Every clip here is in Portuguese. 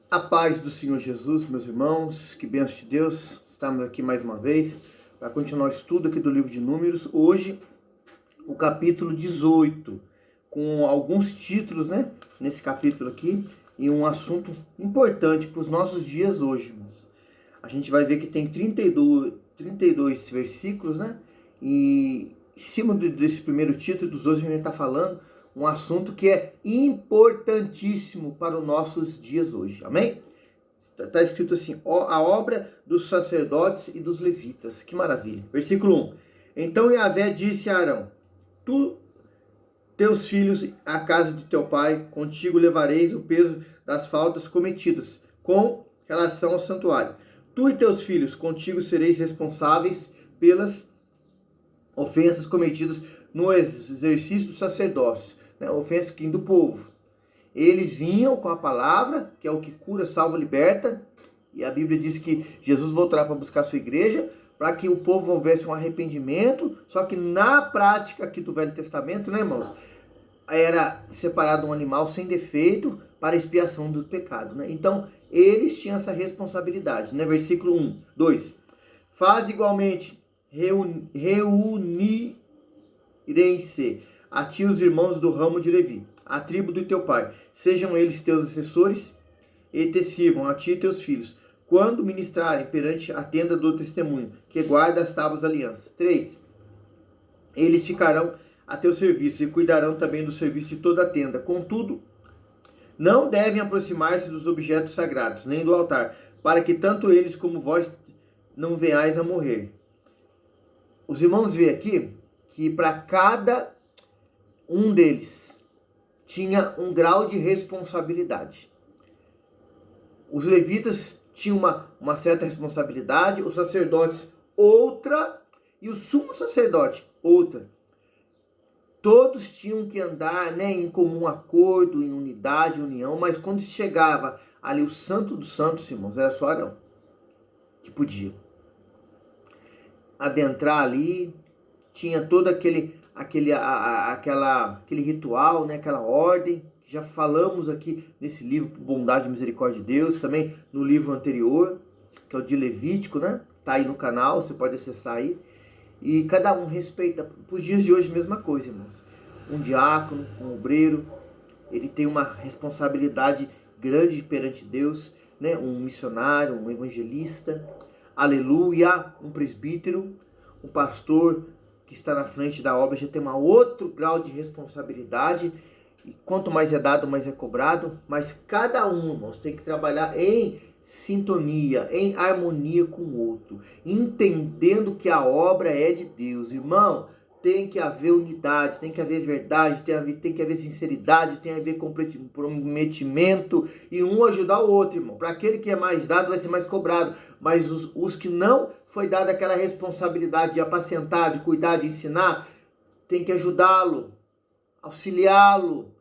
A paz do Senhor Jesus, meus irmãos, que bênção de Deus, estamos aqui mais uma vez para continuar o estudo aqui do livro de Números. Hoje, o capítulo 18, com alguns títulos, né, nesse capítulo aqui, e um assunto importante para os nossos dias hoje, irmãos. A gente vai ver que tem 32 versículos, né, e em cima desse primeiro título, dos outros a gente está falando um assunto que é importantíssimo para os nossos dias hoje. Amém? Está escrito assim, a obra dos sacerdotes e dos levitas. Que maravilha. Versículo 1. Então Yahvé disse a Arão, tu, teus filhos, a casa de teu pai, contigo levareis o peso das faltas cometidas com relação ao santuário. Tu e teus filhos, contigo sereis responsáveis pelas ofensas cometidas no exercício do sacerdócio. Ofensa do povo. Eles vinham com a palavra, que é o que cura, salva, liberta. E a Bíblia diz que Jesus voltará para buscar a sua igreja, para que o povo houvesse um arrependimento. Só que na prática aqui do Velho Testamento, né, irmãos? Era separado um animal sem defeito para a expiação do pecado, né? Então, eles tinham essa responsabilidade, né? Versículo 1, 2. Faz igualmente reunirem-se a ti os irmãos do ramo de Levi, a tribo do teu pai, sejam eles teus assessores, e te sirvam a ti e teus filhos, quando ministrarem perante a tenda do testemunho, que guarda as tábuas da aliança. 3. Eles ficarão a teu serviço e cuidarão também do serviço de toda a tenda. Contudo, não devem aproximar-se dos objetos sagrados, nem do altar, para que tanto eles como vós não venhais a morrer. Os irmãos veem aqui que para cada um deles tinha um grau de responsabilidade. Os levitas tinham uma certa responsabilidade, os sacerdotes outra, e o sumo sacerdote outra. Todos tinham que andar, né, em comum acordo, em unidade, união, mas quando chegava ali o Santo dos Santos, irmãos, era só Arão que podia adentrar ali. Tinha todo aquele ritual, né, aquela ordem, que já falamos aqui nesse livro, Bondade e Misericórdia de Deus, também no livro anterior, que é o de Levítico, né? Tá aí no canal, você pode acessar aí. E cada um respeita. Para os dias de hoje, mesma coisa, irmãos. Um diácono, um obreiro, ele tem uma responsabilidade grande perante Deus, né? Um missionário, um evangelista, aleluia, um presbítero, um pastor que está na frente da obra já tem um outro grau de responsabilidade, e quanto mais é dado, mais é cobrado, mas cada um, irmãos, tem que trabalhar em sintonia, em harmonia com o outro, entendendo que a obra é de Deus. Irmão, tem que haver unidade, tem que haver verdade, tem que haver sinceridade, tem que haver comprometimento, e um ajudar o outro, irmão. Para aquele que é mais dado, vai ser mais cobrado, mas os que não foi dada aquela responsabilidade de apacentar, de cuidar, de ensinar, tem que ajudá-lo, auxiliá-lo,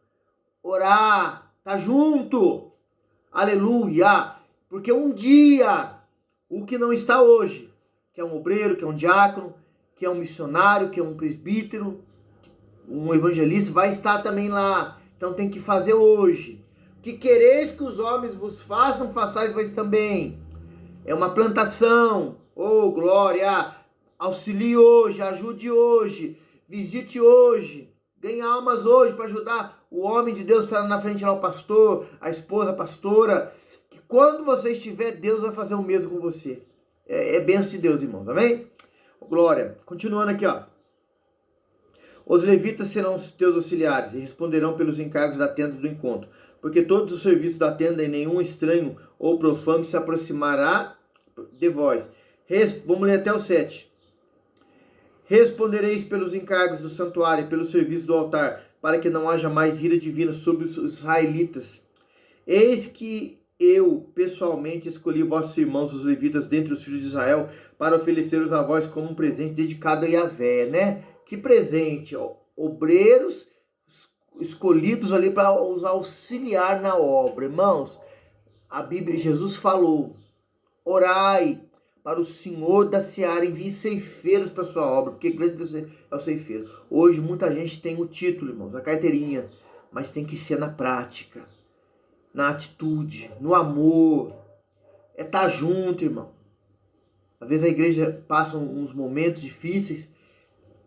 orar, tá junto, aleluia, porque um dia, o que não está hoje, que é um obreiro, que é um diácono, que é um missionário, que é um presbítero, um evangelista, vai estar também lá. Então tem que fazer hoje. O que quereis que os homens vos façam, façais vós também. É uma plantação. Oh, glória! Auxilie hoje, ajude hoje, visite hoje, ganhe almas hoje para ajudar o homem de Deus que está na frente lá, o pastor, a esposa, a pastora. Que quando você estiver, Deus vai fazer o mesmo com você. É bênção de Deus, irmãos, amém? Glória. Continuando aqui, ó. Os levitas serão os teus auxiliares e responderão pelos encargos da tenda do encontro, porque todos os serviços da tenda e nenhum estranho ou profano se aproximará de vós. Vamos ler até o 7. Respondereis pelos encargos do santuário e pelo serviço do altar, para que não haja mais ira divina sobre os israelitas. Eis que eu, pessoalmente, escolhi vossos irmãos, os levitas, dentre os filhos de Israel, para oferecer-os a vós como um presente dedicado a Yahvé, né? Que presente, ó. Obreiros escolhidos ali para os auxiliar na obra. Irmãos, a Bíblia, Jesus falou, orai para o Senhor da seara, envie ceifeiros para a sua obra, porque grande é o ceifeiro. Hoje muita gente tem o título, irmãos, a carteirinha, mas tem que ser na prática. na atitude, no amor. É estar junto, irmão. Às vezes a igreja passa uns momentos difíceis,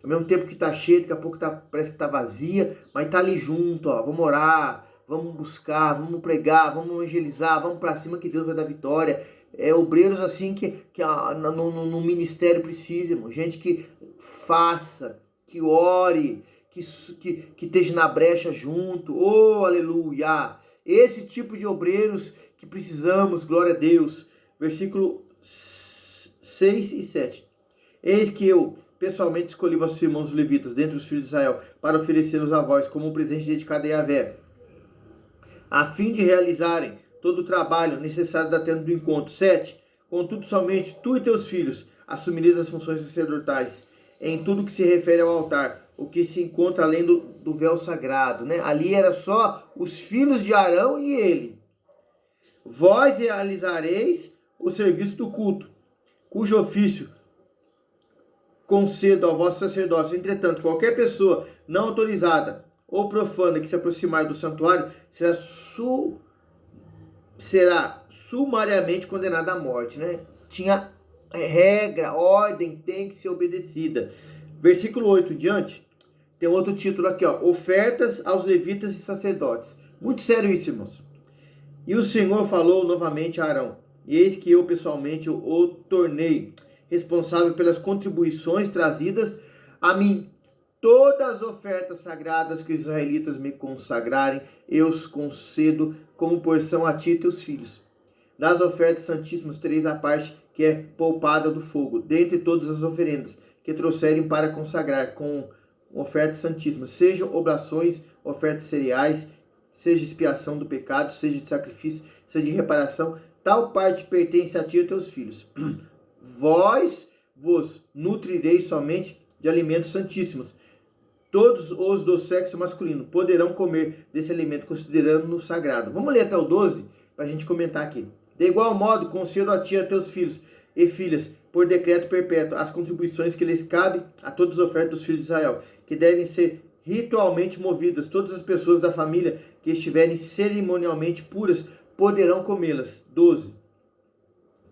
ao mesmo tempo que está cheia, daqui a pouco parece que está vazia, mas está ali junto, ó. Vamos orar, vamos buscar, vamos pregar, vamos evangelizar, vamos para cima que Deus vai dar vitória. Obreiros assim que no ministério precisa, irmão. Gente que faça, que ore, que esteja na brecha junto. Oh, aleluia! Esse tipo de obreiros que precisamos, glória a Deus. Versículo 6 e 7. Eis que eu pessoalmente escolhi vossos irmãos os levitas dentre os filhos de Israel para oferecer-os a vós como um presente dedicado a Yahvé, a fim de realizarem todo o trabalho necessário da tenda do encontro. 7. Contudo, somente tu e teus filhos assumireis as funções sacerdotais em tudo que se refere ao altar, o que se encontra além do véu sagrado, né? Ali era só os filhos de Arão e ele. Vós realizareis o serviço do culto, cujo ofício concedo ao vosso sacerdócio. Entretanto, qualquer pessoa não autorizada ou profana que se aproximar do santuário será sumariamente condenada à morte, né? Tinha regra, ordem, tem que ser obedecida. Versículo 8 diante, tem outro título aqui, ó, ofertas aos levitas e sacerdotes. Muito sério isso, irmãos. E o Senhor falou novamente a Arão, e eis que eu pessoalmente o tornei responsável pelas contribuições trazidas a mim. Todas as ofertas sagradas que os israelitas me consagrarem, eu os concedo como porção a ti e teus filhos. Das ofertas santíssimas tereis a parte que é poupada do fogo, dentre todas as oferendas que trouxerem para consagrar com ofertas santíssimas, sejam oblações, ofertas cereais, seja expiação do pecado, seja de sacrifício, seja de reparação, tal parte pertence a ti e a teus filhos. Vós vos nutrireis somente de alimentos santíssimos. Todos os do sexo masculino poderão comer desse alimento, considerando-no sagrado. Vamos ler até o 12 para a gente comentar aqui. De igual modo, concedo a ti e a teus filhos e filhas, por decreto perpétuo, as contribuições que lhes cabem a todas as ofertas dos filhos de Israel, que devem ser ritualmente movidas. Todas as pessoas da família que estiverem cerimonialmente puras poderão comê-las. 12.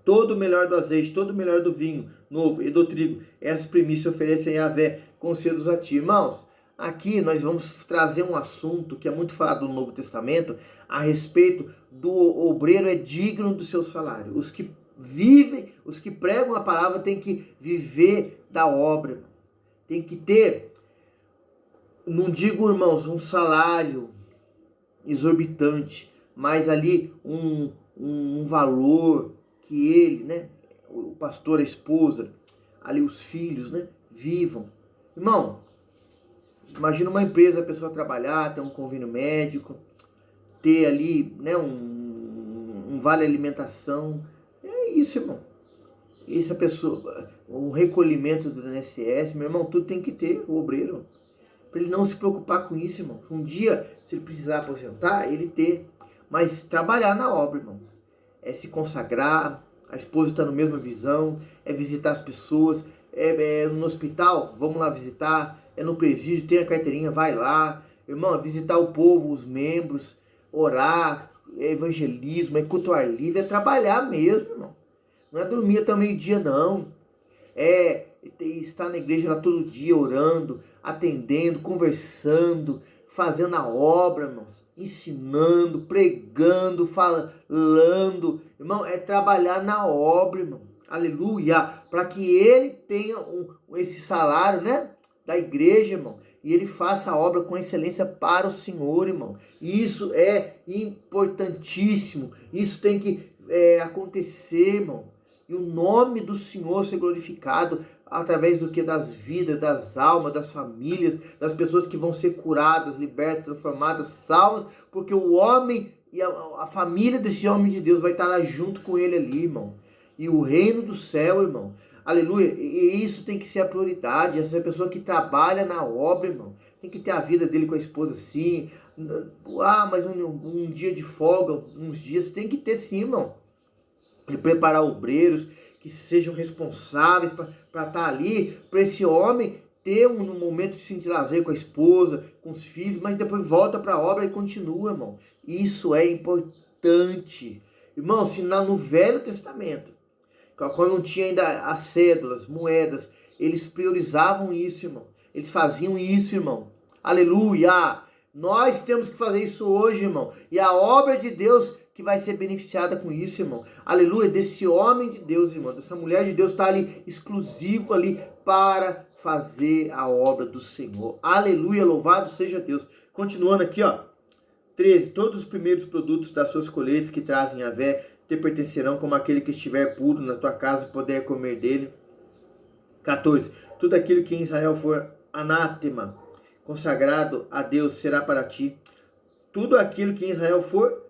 Todo o melhor do azeite, todo o melhor do vinho novo e do trigo, essas primícias oferecem a Yahvé, concedos a ti. Irmãos, aqui nós vamos trazer um assunto que é muito falado no Novo Testamento, a respeito do obreiro é digno do seu salário. Os que vivem, os que pregam a palavra têm que viver da obra, tem que ter, não digo, irmãos, um salário exorbitante, mas ali um valor que ele, né, o pastor, a esposa, ali os filhos, né, vivam. Irmão, imagina uma empresa, a pessoa trabalhar, ter um convênio médico, ter ali, né, um vale alimentação. É isso, irmão. Essa pessoa, o recolhimento do INSS, meu irmão, tudo tem que ter, o obreiro. Para ele não se preocupar com isso, irmão. Um dia, se ele precisar aposentar, ele ter. Mas trabalhar na obra, irmão. É se consagrar, a esposa está na mesma visão, é visitar as pessoas, é no hospital, vamos lá visitar, é no presídio, tem a carteirinha, vai lá, irmão, é visitar o povo, os membros, orar, é evangelismo, é culto ao ar livre, é trabalhar mesmo, irmão. Não é dormir até meio-dia, não. É estar na igreja lá todo dia, orando, atendendo, conversando, fazendo a obra, irmãos, ensinando, pregando, falando, irmão, é trabalhar na obra, irmão, aleluia, para que ele tenha esse salário, né, da igreja, irmão, e ele faça a obra com excelência para o Senhor, irmão. Isso é importantíssimo, isso tem que acontecer, irmão, e o nome do Senhor ser glorificado através do que? Das vidas, das almas, das famílias, das pessoas que vão ser curadas, libertas, transformadas, salvas, porque o homem e a família desse homem de Deus vai estar lá junto com ele ali, irmão. E o reino do céu, irmão, aleluia, e isso tem que ser a prioridade. Essa pessoa que trabalha na obra, irmão, tem que ter a vida dele com a esposa assim, mas um dia de folga, uns dias, tem que ter sim, irmão. E preparar obreiros que sejam responsáveis para estar ali, para esse homem ter um momento de lazer com a esposa, com os filhos, mas depois volta para a obra e continua, irmão. Isso é importante. importante. Irmão, se no Velho Testamento, quando não tinha ainda as cédulas, moedas, eles priorizavam isso, irmão. Eles faziam isso, irmão. Aleluia! Nós temos que fazer isso hoje, irmão. E a obra de Deus que vai ser beneficiada com isso, irmão. Aleluia! Desse homem de Deus, irmão. Dessa mulher de Deus está ali, exclusivo ali, para fazer a obra do Senhor. Aleluia! Louvado seja Deus. Continuando aqui, ó. 13. Todos os primeiros produtos das suas colheitas que trazem Yahvé te pertencerão, como aquele que estiver puro na tua casa poder comer dele. 14. Tudo aquilo que em Israel for anátema, consagrado a Deus, será para ti. Tudo aquilo que em Israel for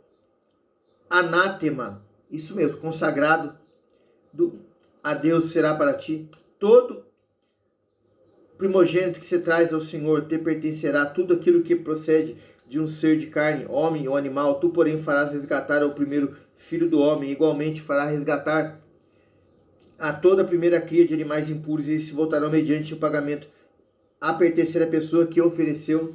anátema, isso mesmo, consagrado a Deus, será para ti. Todo primogênito que se traz ao Senhor te pertencerá. Tudo aquilo que procede de um ser de carne, homem ou animal, tu porém farás resgatar ao primeiro filho do homem, igualmente fará resgatar a toda a primeira cria de animais impuros, e eles se voltarão mediante o pagamento a pertencer à pessoa que ofereceu.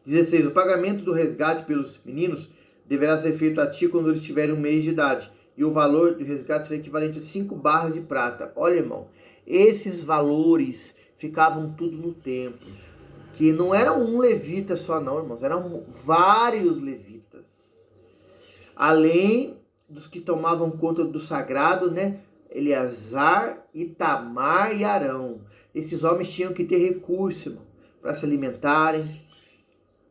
16. O pagamento do resgate pelos meninos deverá ser feito a ti quando eles tiverem 1 mês de idade, e o valor do resgate será equivalente a 5 barras de prata. Olha, irmão, esses valores ficavam tudo no templo, que não era um levita só não, irmãos, eram vários levitas, além dos que tomavam conta do sagrado, né? Eleazar, Itamar e Arão. Esses homens tinham que ter recurso, irmão, para se alimentarem.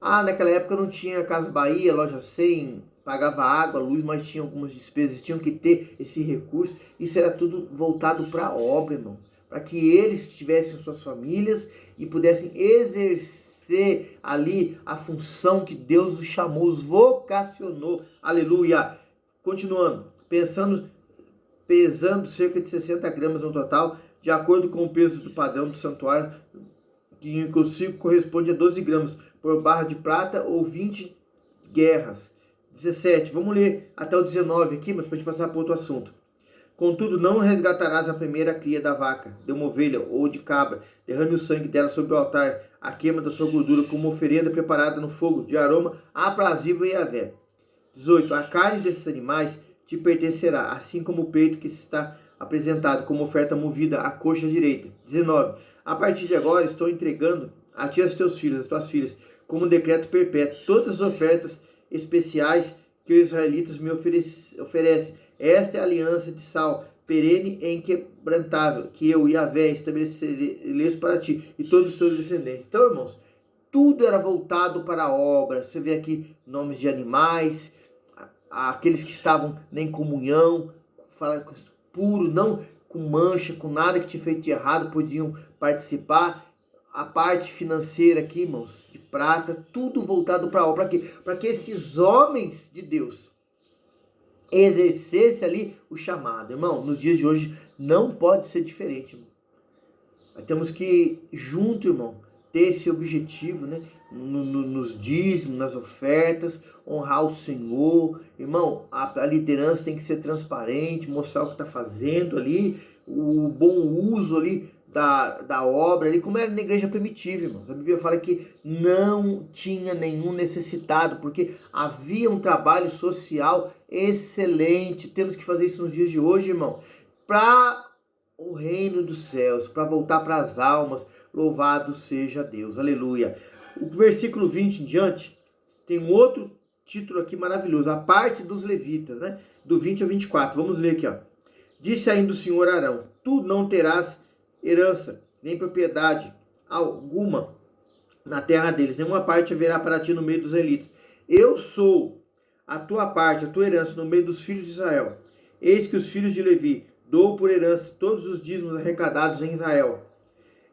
Naquela época não tinha Casa Bahia, Loja 100, pagava água, luz, mas tinha algumas despesas, tinham que ter esse recurso. Isso era tudo voltado para a obra, irmão, para que eles tivessem suas famílias e pudessem exercer ali a função que Deus os chamou, os vocacionou. Aleluia! Continuando, pesando cerca de 60 gramas no total, de acordo com o peso do padrão do santuário, que em consigo corresponde a 12 gramas por barra de prata ou 20 guerras. 17, vamos ler até o 19 aqui, mas para a gente passar para outro assunto. Contudo, não resgatarás a primeira cria da vaca, de uma ovelha ou de cabra. Derrame o sangue dela sobre o altar, a queima da sua gordura, como oferenda preparada no fogo, de aroma aprazível e Yahvé. 18. A carne desses animais te pertencerá, assim como o peito que está apresentado como oferta movida à coxa direita. 19. A partir de agora estou entregando a ti, aos teus filhos, às tuas filhas, como um decreto perpétuo, todas as ofertas especiais que os israelitas me oferecem. Esta é a aliança de sal, perene e inquebrantável, que eu, Yahvé, estabelecerei para ti e todos os teus descendentes. Então, irmãos, tudo era voltado para a obra. Você vê aqui nomes de animais, aqueles que estavam em comunhão, puro, não com mancha, com nada que tinha feito de errado, podiam participar. A parte financeira aqui, irmãos, de prata, tudo voltado para a obra. Para quê? Para que esses homens de Deus exercessem ali o chamado. Irmão, nos dias de hoje não pode ser diferente, irmão. Nós temos que, junto, irmão, ter esse objetivo, né? Nos dízimos, nas ofertas, honrar o Senhor. Irmão, a liderança tem que ser transparente, mostrar o que está fazendo ali, o bom uso ali da obra, ali, como era na igreja primitiva, irmãos. A Bíblia fala que não tinha nenhum necessitado, porque havia um trabalho social excelente. Temos que fazer isso nos dias de hoje, irmão, para o reino dos céus, para voltar para as almas. Louvado seja Deus, aleluia. O versículo 20 em diante tem um outro título aqui maravilhoso, a parte dos levitas, né? Do 20 ao 24, vamos ler aqui, ó. Disse ainda o Senhor a Arão: tu não terás herança, nem propriedade alguma na terra deles, nenhuma parte haverá para ti no meio dos israelitas. Eu sou a tua parte, a tua herança no meio dos filhos de Israel. Eis que os filhos de Levi dou por herança todos os dízimos arrecadados em Israel,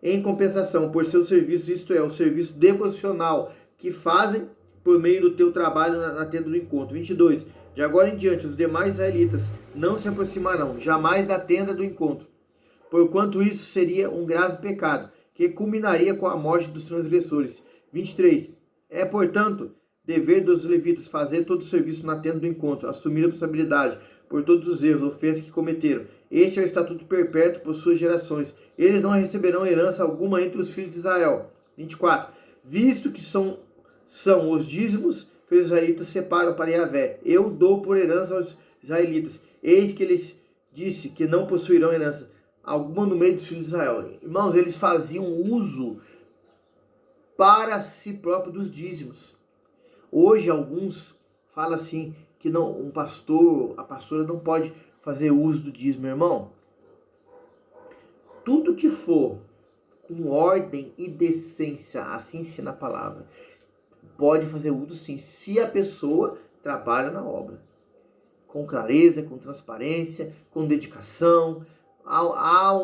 em compensação por seus serviços, isto é, o serviço devocional que fazem por meio do teu trabalho na tenda do encontro. 22. De agora em diante, os demais israelitas não se aproximarão jamais da tenda do encontro, porquanto isso seria um grave pecado, que culminaria com a morte dos transgressores. 23. É, portanto, dever dos levitas fazer todo o serviço na tenda do encontro, assumir a responsabilidade por todos os erros, ofensas que cometeram. Este é o estatuto perpétuo por suas gerações. Eles não receberão herança alguma entre os filhos de Israel. 24. Visto que são os dízimos que os israelitas separam para Yahvé. Eu dou por herança aos israelitas. Eis que eles disse que não possuirão herança alguma no meio dos filhos de Israel. Irmãos, eles faziam uso para si próprio dos dízimos. Hoje alguns falam assim que não, a pastora não pode fazer uso do dízimo, irmão. Tudo que for com ordem e decência, assim ensina a palavra, pode fazer uso sim, se a pessoa trabalha na obra. Com clareza, com transparência, com dedicação. Há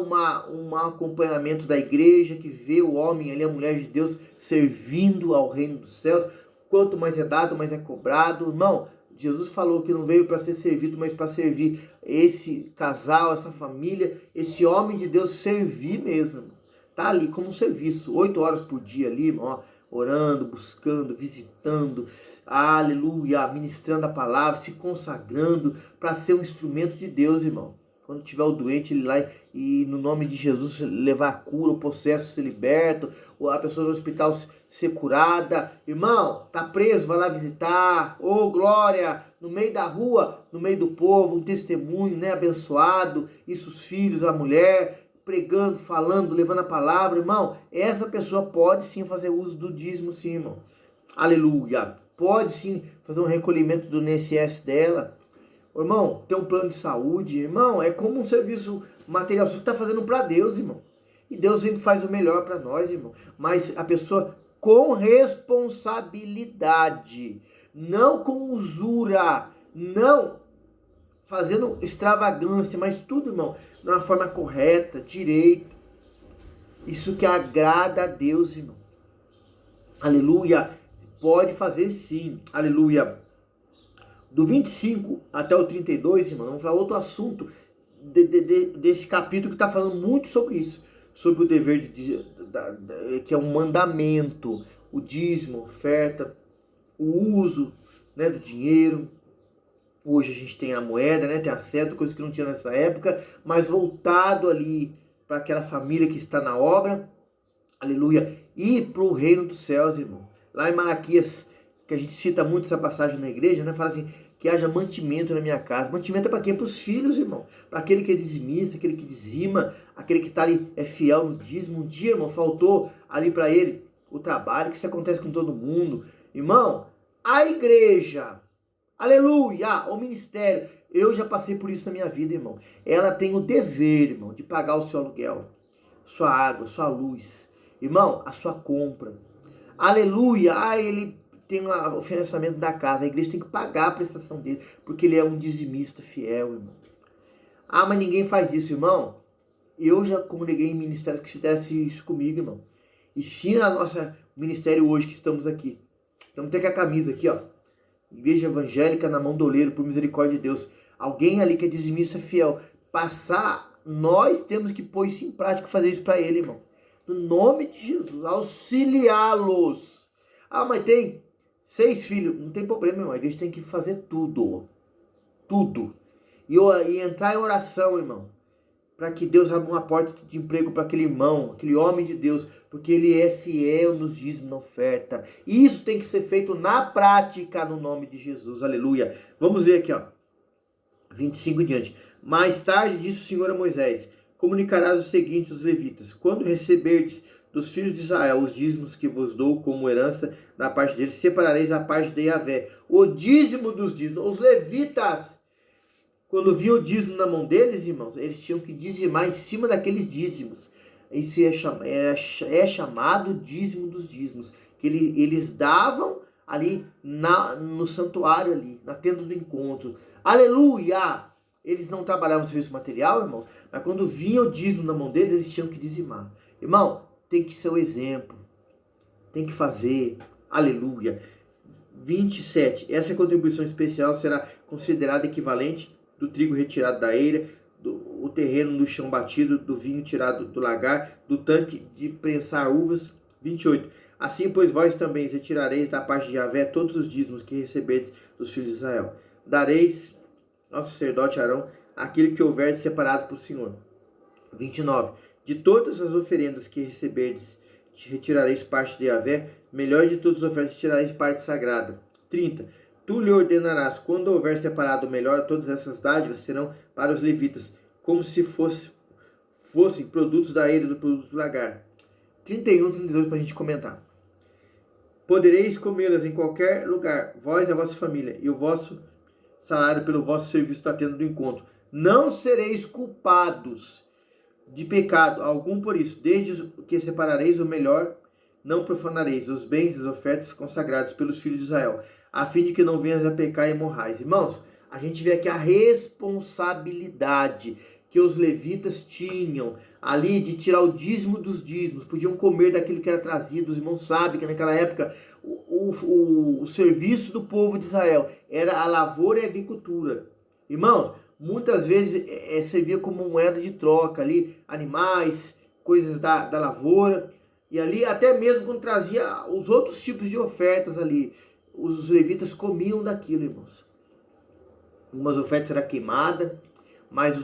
um acompanhamento da igreja que vê o homem ali, a mulher de Deus, servindo ao reino dos céus. Quanto mais é dado, mais é cobrado. Irmão, Jesus falou que não veio para ser servido, mas para servir esse casal, essa família, esse homem de Deus, servir mesmo, irmão. Tá ali como um serviço, 8 horas por dia ali, irmão, ó, orando, buscando, visitando, aleluia, ministrando a palavra, se consagrando para ser um instrumento de Deus, irmão. Quando tiver o doente, ele lá e no nome de Jesus levar a cura, o possesso ser liberto, ou a pessoa no hospital ser curada. Irmão, tá preso, vai lá visitar. Oh, glória! No meio da rua, no meio do povo, um testemunho, né, abençoado. Isso os filhos, a mulher, pregando, falando, levando a palavra. Irmão, essa pessoa pode sim fazer uso do dízimo, sim, irmão. Aleluia! Pode sim fazer um recolhimento do INSS dela. Irmão, ter um plano de saúde, irmão, é como um serviço material. Você está fazendo para Deus, irmão. E Deus sempre faz o melhor para nós, irmão. Mas a pessoa com responsabilidade, não com usura, não fazendo extravagância, mas tudo, irmão, de uma forma correta, direita. Isso que agrada a Deus, irmão. Aleluia. Pode fazer sim. Aleluia. Do 25 até o 32, irmão, vamos falar outro assunto desse capítulo que está falando muito sobre isso. Sobre o dever, que é um mandamento, o dízimo, oferta, o uso, né, do dinheiro. Hoje a gente tem a moeda, né, tem a cédula, coisa que não tinha nessa época, mas voltado ali para aquela família que está na obra, aleluia, e para o reino dos céus, irmão. Lá em Malaquias, que a gente cita muito essa passagem na igreja, né? Fala assim, que haja mantimento na minha casa. Mantimento é para quem? Para os filhos, irmão. Para aquele que é dizimista, aquele que dizima, aquele que está ali, é fiel no dízimo. Um dia, irmão, faltou ali para ele o trabalho, que isso acontece com todo mundo. Irmão, a igreja, aleluia, o ministério, eu já passei por isso na minha vida, irmão. Ela tem o dever, irmão, de pagar o seu aluguel, sua água, sua luz, irmão, a sua compra. Aleluia, ele tem o financiamento da casa, a igreja tem que pagar a prestação dele, porque ele é um dizimista fiel, irmão. Ah, mas ninguém faz isso, irmão. Eu já comuniguei em ministério que fizesse isso comigo, irmão. Ensina a nossa ministério hoje que estamos aqui. Estamos até com a camisa aqui, ó. Igreja evangélica na mão do oleiro, por misericórdia de Deus. Alguém ali que é dizimista fiel. Nós temos que pôr isso em prática, fazer isso para ele, irmão. No nome de Jesus, auxiliá-los. Ah, mas tem 6 filhos, não tem problema, irmão. A igreja tem que fazer tudo. Tudo. E entrar em oração, irmão. Para que Deus abra uma porta de emprego para aquele irmão, aquele homem de Deus. Porque ele é fiel nos dízimos, na oferta. E isso tem que ser feito na prática, no nome de Jesus. Aleluia. Vamos ver aqui, ó. 25 em diante. Mais tarde disse o Senhor a Moisés: comunicarás o seguinte aos levitas: quando receberdes dos filhos de Israel os dízimos que vos dou como herança da parte deles, separareis a parte de Yahvé, o dízimo dos dízimos. Os levitas, quando viam o dízimo na mão deles, irmãos, eles tinham que dizimar em cima daqueles dízimos. Isso é chamado dízimo dos dízimos, que eles davam ali no santuário, ali, na tenda do encontro. Aleluia! Eles não trabalhavam serviço material, irmãos, mas quando vinha o dízimo na mão deles, eles tinham que dizimar. Irmão, tem que ser o exemplo. Tem que fazer. Aleluia. 27. Essa contribuição especial será considerada equivalente do trigo retirado da eira, o terreno no chão batido, do vinho tirado do lagar, do tanque de prensar uvas. 28. Assim, pois, vós também retirareis da parte de Yahvé todos os dízimos que recebedes dos filhos de Israel. Dareis ao sacerdote Arão aquilo que houver separado para o Senhor. 29. De todas as oferendas que receberdes, retirareis parte de Yahvé, melhor de todas as ofertas retirareis parte sagrada. 30. Tu lhe ordenarás, quando houver separado o melhor, todas essas dádivas serão para os levitas, como se fossem produtos da eira do produto do lagar. 31, 32 para a gente comentar. Podereis comê-las em qualquer lugar, vós e a vossa família, e o vosso salário pelo vosso serviço da tenda do encontro. Não sereis culpados de pecado algum por isso, desde que separareis o melhor, não profanareis os bens e as ofertas consagrados pelos filhos de Israel, a fim de que não venhas a pecar e morrais. Irmãos, a gente vê aqui a responsabilidade que os levitas tinham ali de tirar o dízimo dos dízimos, podiam comer daquilo que era trazido. Os irmãos sabem que naquela época o serviço do povo de Israel era a lavoura e a agricultura. Irmãos, muitas vezes servia como moeda de troca ali, animais, coisas da lavoura, e ali até mesmo quando trazia os outros tipos de ofertas ali, os levitas comiam daquilo, irmãos. Umas ofertas eram queimadas, mas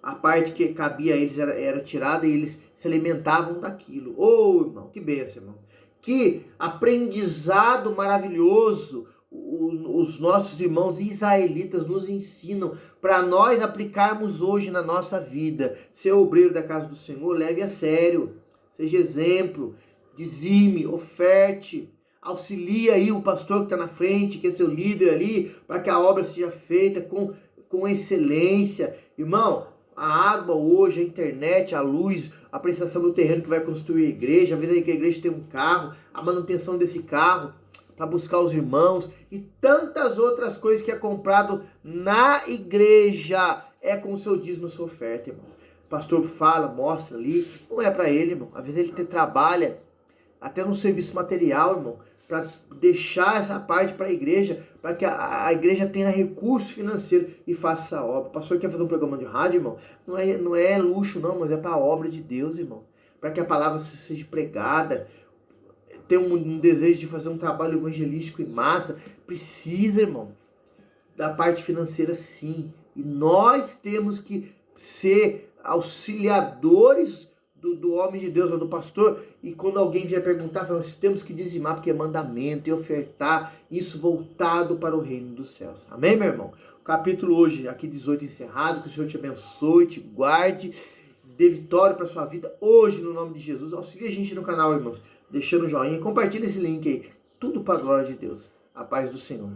a parte que cabia a eles era tirada e eles se alimentavam daquilo. Ô, irmão, que bênção, irmão. Que aprendizado maravilhoso os nossos irmãos israelitas nos ensinam para nós aplicarmos hoje na nossa vida. Ser obreiro da casa do Senhor, leve a sério. Seja exemplo, dizime, oferte. Auxilia aí o pastor que está na frente, que é seu líder ali, para que a obra seja feita com excelência. Irmão, a água hoje, a internet, a luz, a prestação do terreno que vai construir a igreja, às vezes a igreja tem um carro, a manutenção desse carro para buscar os irmãos e tantas outras coisas que é comprado na igreja, é com o seu dízimo, a sua oferta, irmão. O pastor fala, mostra ali, não é para ele, irmão. Às vezes ele trabalha até no serviço material, irmão, para deixar essa parte para a igreja, para que a igreja tenha recurso financeiro e faça essa obra. O pastor quer fazer um programa de rádio, irmão, não é luxo não, mas é para a obra de Deus, irmão. Para que a palavra seja pregada, tem um desejo de fazer um trabalho evangelístico em massa, precisa, irmão, da parte financeira sim. E nós temos que ser auxiliadores do homem de Deus, ou do pastor, e quando alguém vier perguntar, nós temos que dizimar, porque é mandamento, e ofertar isso voltado para o reino dos céus. Amém, meu irmão? O capítulo hoje, aqui 18, encerrado. Que o Senhor te abençoe, te guarde, dê vitória para a sua vida hoje, no nome de Jesus. Auxilie a gente no canal, irmãos, deixando um joinha, compartilha esse link aí, tudo para a glória de Deus. A paz do Senhor.